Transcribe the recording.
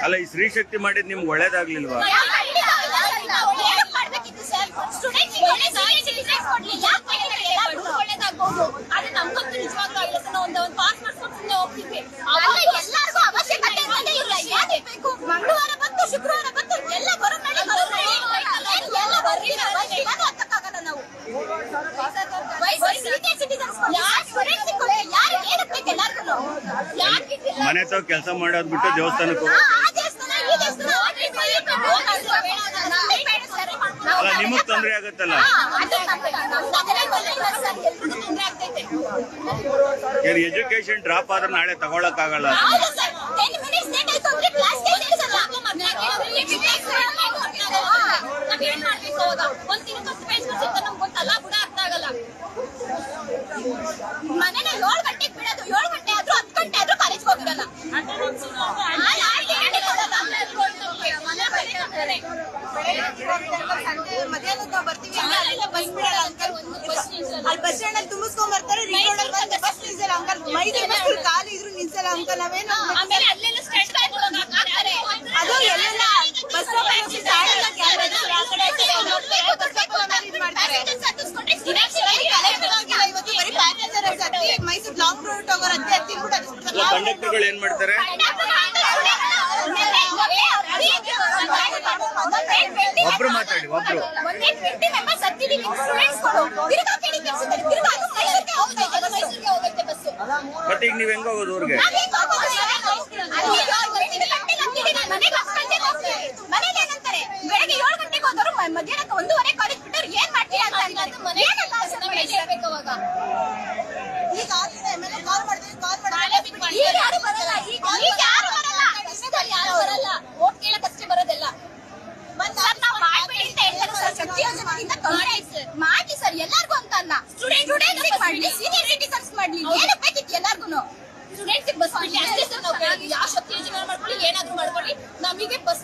ಅಲ್ಲ ಈ ಸ್ತ್ರೀ ಶಕ್ತಿ ಮಾಡಿದ್ ನಿಮ್ಗೆ ಒಳ್ಳೇದಾಗ್ಲಿಲ್ವಾ? ಮಂಗಳವಾರ ಬಂತು ಶುಕ್ರವಾರ ಬಂತು ಎಲ್ಲ ನಾವು ಮನೆ ತಾವ್ ಕೆಲಸ ಮಾಡೋದ್ ಬಿಟ್ಟು ದೇವಸ್ಥಾನಕ್ಕೆ ಅಲ್ಲ ನಿಮಗ್ ತೊಂದ್ರೆ ಆಗತ್ತಲ್ಲ. ಏನ್ ಎಜುಕೇಶನ್ ಡ್ರಾಪ್ ಆದ್ರೆ ನಾಳೆ ತಗೊಳಕ್ ಆಗಲ್ಲ. ಮನೇನ 7 ಗಂಟೆಗೆ ಬಿಡೋದು, 7 ಗಂಟೆ ಆದ್ರೂ 10 ಗಂಟೆ ಆದ್ರೂ ಕಾಲೇಜ್ಗೆ ಹೋಗಿರಲ್ಲ. ಮಧ್ಯಾಹ್ನ ಬರ್ತೀವಿ ಅಲ್ಲಿ ಬಸ್ ಸ್ಟ್ಯಾಂಡ್ ಅಲ್ಲಿ ತುಂಬಿಸ್ಕೊಂಡ್ ಬರ್ತಾರೆ. ಬಸ್ ನಿಲ್ಸಲ್ಲ ಅಂಕಲ್, 5 ಬಸ್ ಖಾಲಿ ಇದ್ರು ನಿಲ್ಸಲ್ಲ ಅಂಕಲ್. ನಾವೇನು ಅದು ಎಲ್ಲೆಲ್ಲ ಬಸ್ ಇವತ್ತು ಬರೀ ಪ್ಯಾಸೆಂಜರ್ ಮೈಸೂರು ಲಾಂಗ್ ರೂಟ್ ಹೋಗೋರು ಕಂಡಕ್ಟರ್ಗಳು ಏನ್ ಮಾಡ್ತಾರೆ? ಒಬ್ರು ಮಾತಾಡಿ, ಒಬ್ರು ಮತ್ತೆ ಈಗ ನೀವ್ ಹೆಂಗ ಹೋಗೋದು ಊರಿಗೆ? ಮನೇಲಿ ಏನಂತಾರೆ, ಬೆಳಗ್ಗೆ 7 ಗಂಟೆಗೆ ಹೋದವರು ಮಧ್ಯಾಹ್ನಕ್ಕೆ 1:15 ಕಾಲೇಜ್ ಬಿಟ್ಟವ್ರು ಏನ್ ಮಾಡ್ತೀರಾ ಅಂತ ಅಂತಾರೆ. ಈಗ ಯಾರು ಬರಲ್ಲ, ಈಗ ಯಾರು ಬರಲ್ಲ, ಯಾರು ಬರಲ್ಲ. ಓಟ್ ಕೇಳಕ್ಕಷ್ಟೇ ಬರೋದೆಲ್ಲ. ನಾವು ಮಾಡ್ಬೇಡಿ ಅಂತ ಹೇಳ್ತಾರೆ ಸರ್, ಶಕ್ತಿ ಯೋಜನೆಯಿಂದ ಮಾಡಿ ಸರ್ ಎಲ್ಲಾರ್ಗು ಅಂತ ಅಲ್ಲ. ಸ್ಟೂಡೆಂಟ್ಸ್ ಮಾಡ್ಲಿ, ಸೀನಿಯರ್ ಸಿಟಿಸನ್ಸ್ ಮಾಡ್ಲಿ, ಏನಕ್ಕೆ ಬೇಕಿತ್ತು ಎಲ್ಲಾರ್ಗು? ಸ್ಟೂಡೆಂಟ್ಸ್ ಬಸ್ ಬಿಡ್ಲಿ ಅಷ್ಟೇ ಸರ್. ನಾವು ಯಾವ ಶಕ್ತಿ ಯೋಜನೆ ಮಾಡ್ಕೊಳ್ಳಿ, ಏನಾದ್ರು ಮಾಡ್ಕೊಳ್ಳಿ, ನಮಗೆ ಬಸ್